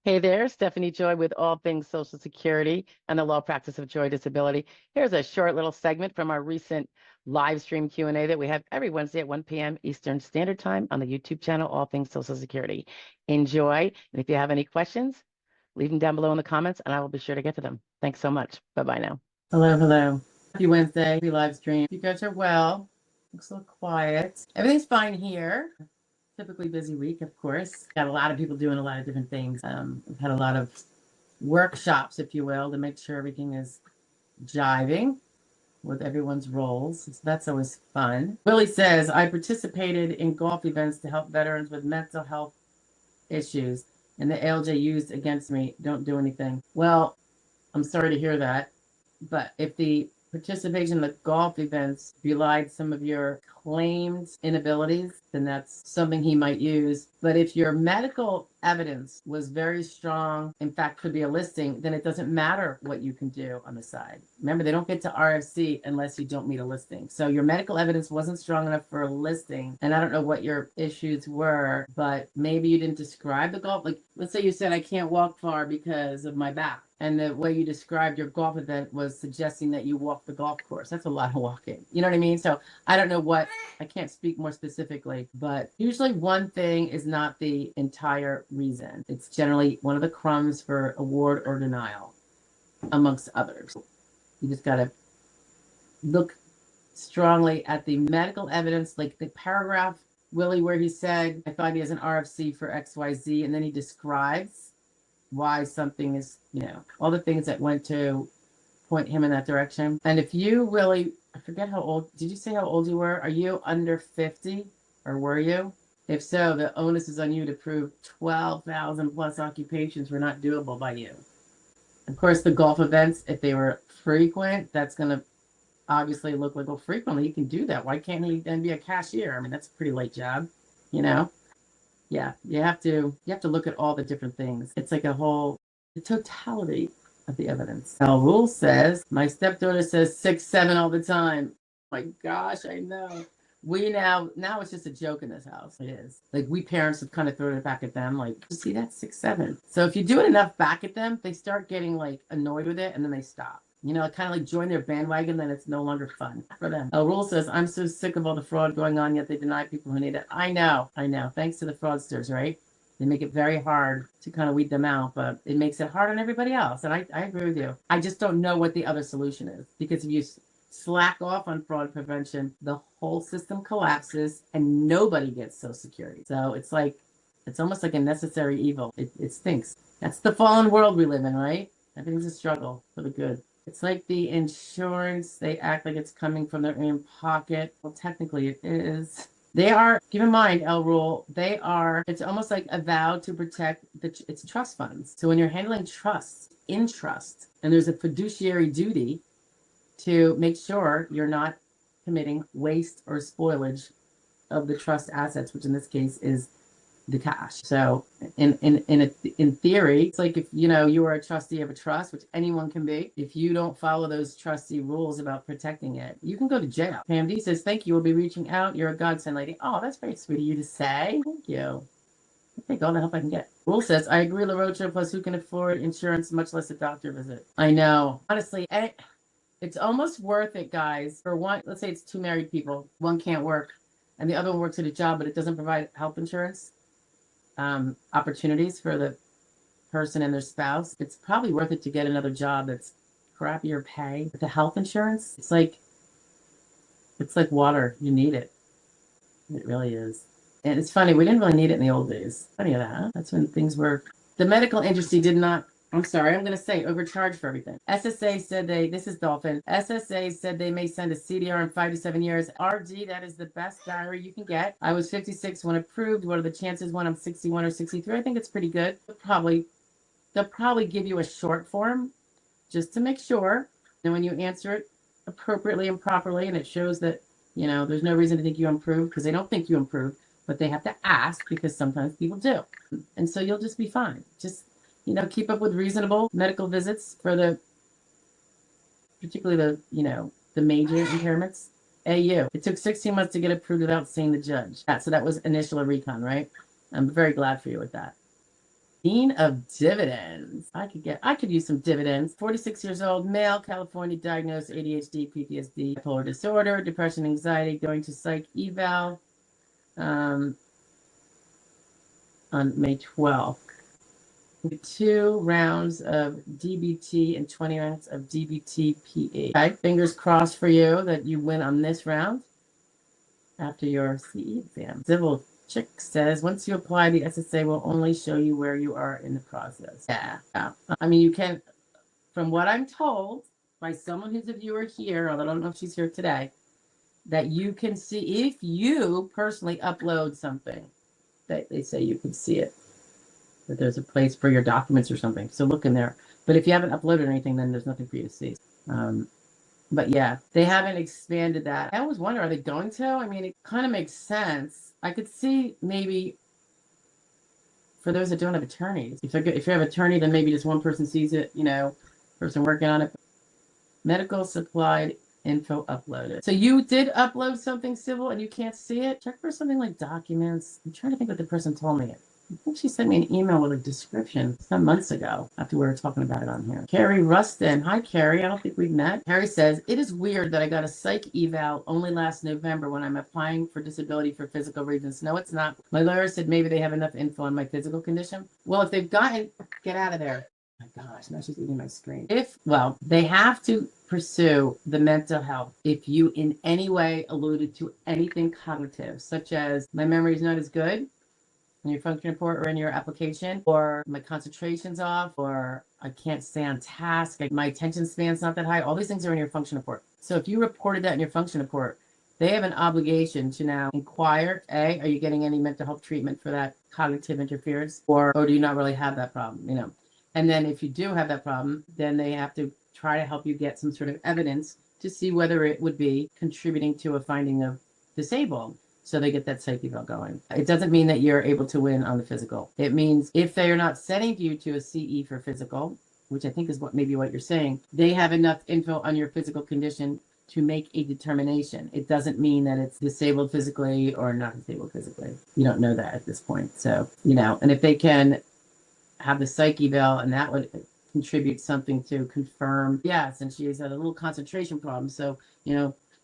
Hey there, Stephanie Joy with all things Social Security and the law practice of Joy Disability. Here's a short little segment from our recent live stream Q&A that we have every Wednesday at 1 p.m. Eastern Standard Time on the YouTube channel, All Things Social Security. Enjoy, and if you have any questions, leave them down below in the comments, and I will be sure to get to them. Thanks so much. Bye-bye now. Hello. Happy Wednesday. Happy live stream. You guys are well. Looks a little quiet. Everything's fine here. Typically busy week, of course. Got a lot of people doing a lot of different things. We've had a lot of workshops, if you will, to make sure everything is jiving with everyone's roles. So that's always fun. Willie says, I participated in golf events to help veterans with mental health issues, and the ALJ used against me. Don't do anything. Well, I'm sorry to hear that, but if the participation in the golf events belied some of your claimed inabilities, then that's something he might use. But if your medical evidence was very strong, in fact, could be a listing, then it doesn't matter what you can do on the side. Remember, they don't get to RFC unless you don't meet a listing. So your medical evidence wasn't strong enough for a listing. And I don't know what your issues were, but maybe you didn't describe the golf. Like, let's say you said, I can't walk far because of my back. And the way you described your golf event was suggesting that you walk the golf course. That's a lot of walking. You know what I mean? So I don't know what, I can't speak more specifically, but usually one thing is not the entire reason. It's generally one of the crumbs for award or denial, amongst others. You just got to look strongly at the medical evidence, like the paragraph, Willie, where he said, I thought he has an RFC for XYZ, and then he describes why something is, all the things that went to point him in that direction. And if you really, I forget how old, did you say how old you were? Are you under 50 or were you? If so, the onus is on you to prove 12,000 plus occupations were not doable by you. Of course, the golf events, if they were frequent, that's going to obviously look like, well, frequently you can do that. Why can't he then be a cashier? I mean, that's a pretty light job, Yeah, you have to look at all the different things. It's like the totality of the evidence. Now, rule says, my stepdaughter says 6'7" all the time. My gosh, I know. Now it's just a joke in this house. It is. Like, we parents have kind of thrown it back at them, like, see, that's 6'7". So if you do it enough back at them, they start getting like annoyed with it and then they stop. Kind of like join their bandwagon, then it's no longer fun for them. Rule says, I'm so sick of all the fraud going on, yet they deny people who need it. I know. Thanks to the fraudsters, right? They make it very hard to kind of weed them out, but it makes it hard on everybody else. And I agree with you. I just don't know what the other solution is, because if you slack off on fraud prevention, the whole system collapses and nobody gets Social Security. So it's almost like a necessary evil. It stinks. That's the fallen world we live in, right? Everything's a struggle for the good. It's like the insurance. They act like it's coming from their own pocket. Well, technically it is. They are, keep in mind, Rule, it's almost like a vow to protect its trust funds. So when you're handling trusts in trust, and there's a fiduciary duty to make sure you're not committing waste or spoilage of the trust assets, which in this case is the cash. So in theory, it's like if you are a trustee of a trust, which anyone can be, if you don't follow those trustee rules about protecting it, you can go to jail. PMD says, thank you, we'll be reaching out. You're a godsend, lady. Oh, that's very sweet of you to say. Thank you. I'll take all the help I can get. Rule says, I agree, LaRocha, plus who can afford insurance, much less a doctor visit. I know. Honestly, it's almost worth it, guys. For one, let's say it's two married people. One can't work and the other one works at a job, but it doesn't provide health insurance opportunities for the person and their spouse. It's probably worth it to get another job that's crappier pay. But the health insurance, it's like water. You need it. It really is. And it's funny, we didn't really need it in the old days. Funny of that, huh? That's when things were, the medical industry did not, I'm going to say overcharge for everything. SSA said this is Dolphin. SSA said they may send a CDR in 5 to 7 years. RD, that is the best diary you can get. I was 56 when approved. What are the chances when I'm 61 or 63? I think it's pretty good. They'll probably give you a short form just to make sure. And when you answer it appropriately and properly, and it shows that, there's no reason to think you improved, because they don't think you improved, but they have to ask, because sometimes people do. And so you'll just be fine. Just keep up with reasonable medical visits for particularly the major impairments. AU. It took 16 months to get approved without seeing the judge. So that was initial recon, right? I'm very glad for you with that. Dean of dividends. I could use some dividends. 46 years old, male, California, diagnosed ADHD, PTSD, bipolar disorder, depression, anxiety, going to psych eval on May 12th. 2 rounds of DBT and 20 rounds of DBT-PE. Okay, fingers crossed for you that you win on this round after your CE exam. Civil Chick says, once you apply, the SSA will only show you where you are in the process. Yeah. I mean, you can, from what I'm told by someone who's a viewer here, although I don't know if she's here today, that you can see if you personally upload something, that they say you can see it, that there's a place for your documents or something. So look in there. But if you haven't uploaded anything, then there's nothing for you to see. But yeah, they haven't expanded that. I always wonder, are they going to? I mean, it kind of makes sense. I could see maybe for those that don't have attorneys. If you have an attorney, then maybe just one person sees it, person working on it. Medical supplied info uploaded. So you did upload something, Civil, and you can't see it? Check for something like documents. I'm trying to think what the person told me. I think she sent me an email with a description some months ago after we were talking about it on here. Carrie Rustin. Hi, Carrie. I don't think we've met. Carrie says, it is weird that I got a psych eval only last November when I'm applying for disability for physical reasons. No, it's not. My lawyer said maybe they have enough info on my physical condition. Well, if they've gotten, get out of there. Oh my gosh, now she's eating my screen. They have to pursue the mental health if you in any way alluded to anything cognitive, such as my memory is not as good in your function report or in your application, or my concentration's off, or I can't stay on task, my attention span's not that high. All these things are in your function report. So if you reported that in your function report, they have an obligation to now inquire, are you getting any mental health treatment for that cognitive interference, or do you not really have that problem, And then if you do have that problem, then they have to try to help you get some sort of evidence to see whether it would be contributing to a finding of disabled. So they get that psych eval going. It doesn't mean that you're able to win on the physical. It means if they are not sending you to a CE for physical, which I think is what you're saying, they have enough info on your physical condition to make a determination. It doesn't mean that it's disabled physically or not disabled physically. You don't know that at this point. So, and if they can have the psych eval and that would contribute something to confirm, yes, and she has had a little concentration problem. So,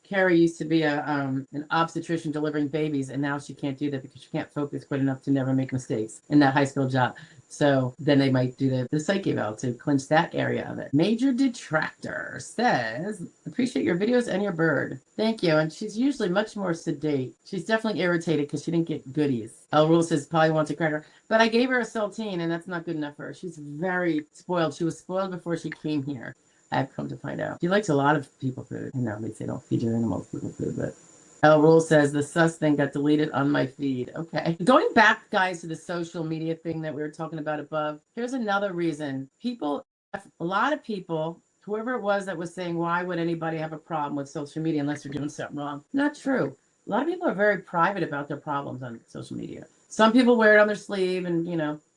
Carrie used to be an obstetrician delivering babies, and now she can't do that because she can't focus quite enough to never make mistakes in that high school job. So then they might do the psych eval to clinch that area of it. Major Detractor says, appreciate your videos and your bird. Thank you. And she's usually much more sedate. She's definitely irritated because she didn't get goodies. El Rule says probably wants a cracker, but I gave her a saltine and that's not good enough for her. She's very spoiled. She was spoiled before she came here. I've come to find out. She likes a lot of people food. At least they don't feed your animals people food, but El Rule says the sus thing got deleted on my feed. Okay. Going back, guys, to the social media thing that we were talking about above, here's another reason. A lot of people, whoever it was that was saying, why would anybody have a problem with social media unless they're doing something wrong? Not true. A lot of people are very private about their problems on social media. Some people wear it on their sleeve and,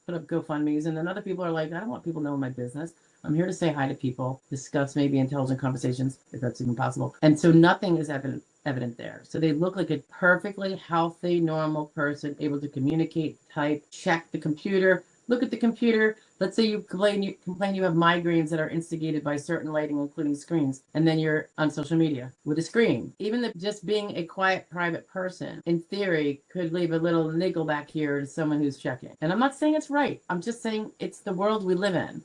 put up GoFundMes, and then other people are like, I don't want people knowing my business. I'm here to say hi to people, discuss maybe intelligent conversations, if that's even possible. And so nothing is evident there. So they look like a perfectly healthy, normal person, able to communicate, type, check the computer, look at the computer. Let's say you complain you have migraines that are instigated by certain lighting, including screens, and then you're on social media with a screen. Even just being a quiet, private person, in theory, could leave a little niggle back here to someone who's checking. And I'm not saying it's right. I'm just saying it's the world we live in.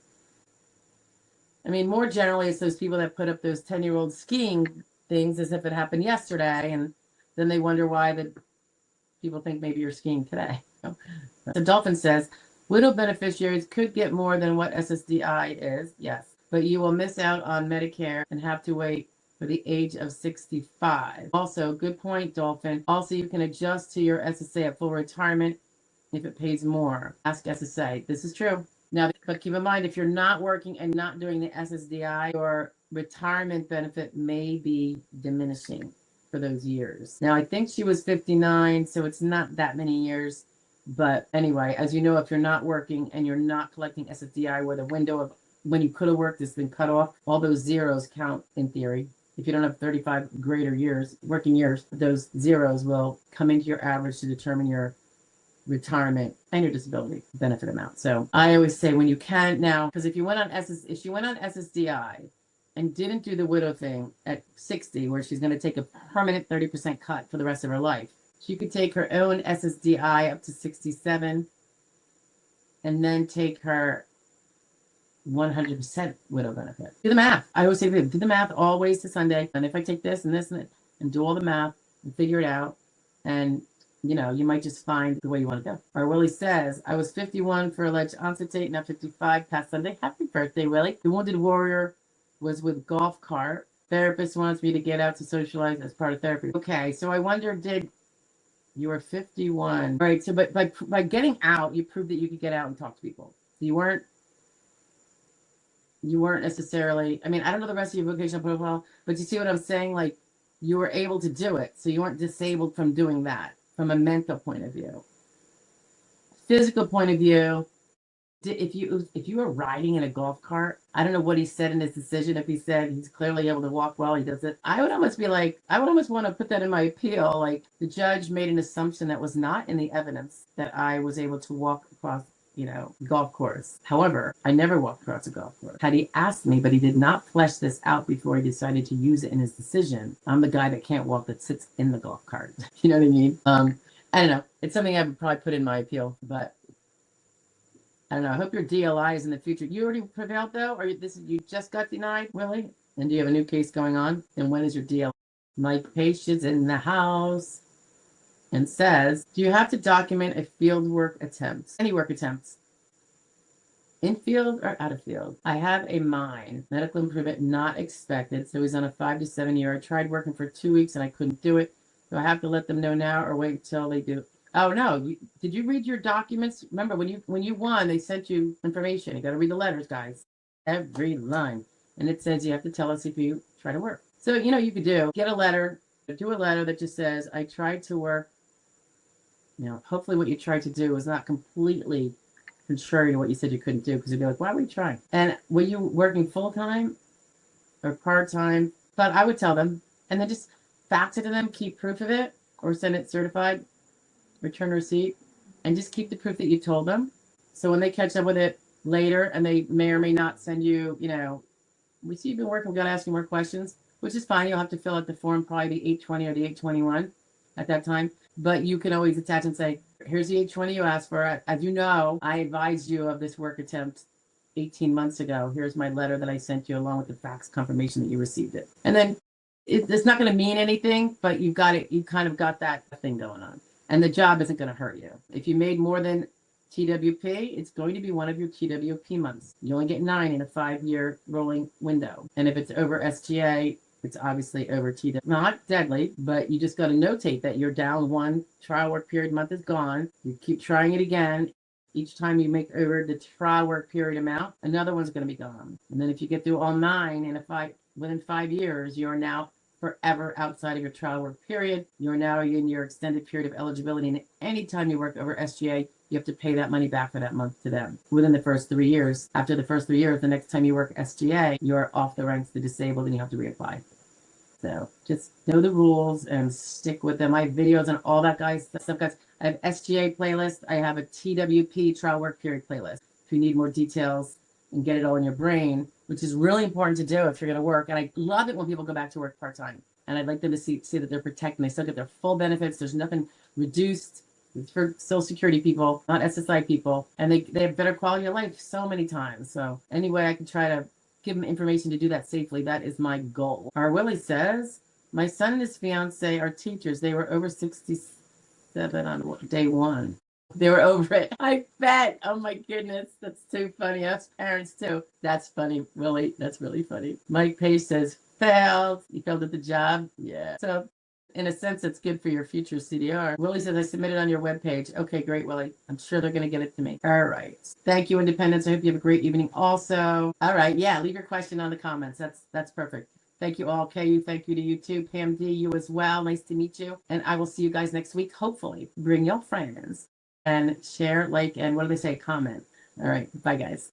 I mean, more generally, it's those people that put up those 10-year-old skiing things as if it happened yesterday, and then they wonder why the people think maybe you're skiing today. So Dolphin says, widow beneficiaries could get more than what SSDI is, yes, but you will miss out on Medicare and have to wait for the age of 65. Also, good point, Dolphin. Also, you can adjust to your SSA at full retirement if it pays more. Ask SSA. This is true. Now, but keep in mind, if you're not working and not doing the SSDI, your retirement benefit may be diminishing for those years. Now, I think she was 59, so it's not that many years. But anyway, as you know, if you're not working and you're not collecting SSDI, where the window of when you could have worked has been cut off, all those zeros count in theory. If you don't have 35 greater years, working years, those zeros will come into your average to determine your retirement and your disability benefit amount. So I always say when you can now, because if she went on SSDI and didn't do the widow thing at 60, where she's going to take a permanent 30% cut for the rest of her life, she could take her own SSDI up to 67 and then take her 100% widow benefit. Do the math. I always say, do the math always to Sunday. And if I take this and this and do all the math and figure it out, and you know, you might just find the way you want to go. Our Willie says, I was 51 for alleged onset date, now 55 past Sunday. Happy birthday, Willie. The Wounded Warrior was with golf cart. Therapist wants me to get out to socialize as part of therapy. Okay, so I wonder, you were 51. All right, so but by getting out, you proved that you could get out and talk to people. So you weren't necessarily, I mean, I don't know the rest of your vocational profile, but you see what I'm saying? Like, you were able to do it. So you weren't disabled from doing that from a mental point of view. Physical point of view, if you were riding in a golf cart, I don't know what he said in his decision. If he said he's clearly able to walk well, he does it. I would almost want to put that in my appeal. Like, the judge made an assumption that was not in the evidence that I was able to walk across, golf course. However, I never walked across a golf course. Had he asked me, but he did not flesh this out before he decided to use it in his decision. I'm the guy that can't walk that sits in the golf cart. You know what I mean? I don't know. It's something I would probably put in my appeal, but I don't know. I hope your DLI is in the future. You already prevailed though, or you just got denied, Willie? And do you have a new case going on? And when is your DLI? Mike Page is in the house and says, do you have to document a field work attempt? Any work attempts? In field or out of field? I have a mine. Medical improvement not expected. So he's on a 5 to 7 year. I tried working for 2 weeks and I couldn't do it. Do I have to let them know now or wait until they do? Oh, no. Did you read your documents? Remember, when you won, they sent you information. You got to read the letters, guys. Every line. And it says you have to tell us if you try to work. So, you could get a letter. Do a letter that just says, I tried to work. Hopefully what you tried to do was not completely contrary to what you said you couldn't do, because you'd be like, why were you trying? And were you working full-time or part-time? But I would tell them, and then just fax it to them, keep proof of it, or send it certified, return receipt, and just keep the proof that you told them. So when they catch up with it later, and they may or may not send you, we see you've been working, we've got to ask you more questions, which is fine. You'll have to fill out the form, probably the 820 or the 821 at that time. But you can always attach and say, here's the 820 you asked for. As you know, I advised you of this work attempt 18 months ago. Here's my letter that I sent you along with the fax confirmation that you received it. And then it's not going to mean anything, but you've got it. You kind of got that thing going on. And the job isn't going to hurt you. If you made more than TWP, it's going to be one of your TWP months. You only get 9 in a 5-year rolling window. And if it's over SGA, it's obviously over TW. Not deadly, but you just got to notate that you're down one. Trial work period month is gone. You keep trying it again. Each time you make over the trial work period amount, another one's going to be gone. And then if you get through all 9 within 5 years, you're now forever outside of your trial work period. You're now in your extended period of eligibility. And anytime you work over SGA, you have to pay that money back for that month to them within the first 3 years. After the first 3 years, the next time you work SGA, you're off the ranks to disabled and you have to reapply. So just know the rules and stick with them. I have videos on all that stuff, guys. I have SGA playlist. I have a TWP trial work period playlist. If you need more details and get it all in your brain, which is really important to do if you're going to work. And I love it when people go back to work part-time. And I'd like them to see that they're protected. They still get their full benefits. There's nothing reduced. It's for Social Security people, not SSI people. And they have better quality of life so many times. So anyway, I can try to give them information to do that safely. That is my goal. Our Willie says, my son and his fiance are teachers. They were over 67 on day 1. They were over it. I bet. Oh my goodness. That's too funny. Us parents too. That's funny, Willie. That's really funny. Mike Page says, failed. You failed at the job? Yeah. So in a sense, it's good for your future CDR. Willie says, I submitted on your webpage. Okay, great, Willie. I'm sure they're going to get it to me. All right. Thank you, Independence. I hope you have a great evening also. All right. Yeah, leave your question on the comments. That's perfect. Thank you all. KU, thank you to you too. Pam D, you as well. Nice to meet you. And I will see you guys next week. Hopefully, bring your friends and share, like, and what do they say? Comment. All right. Bye, guys.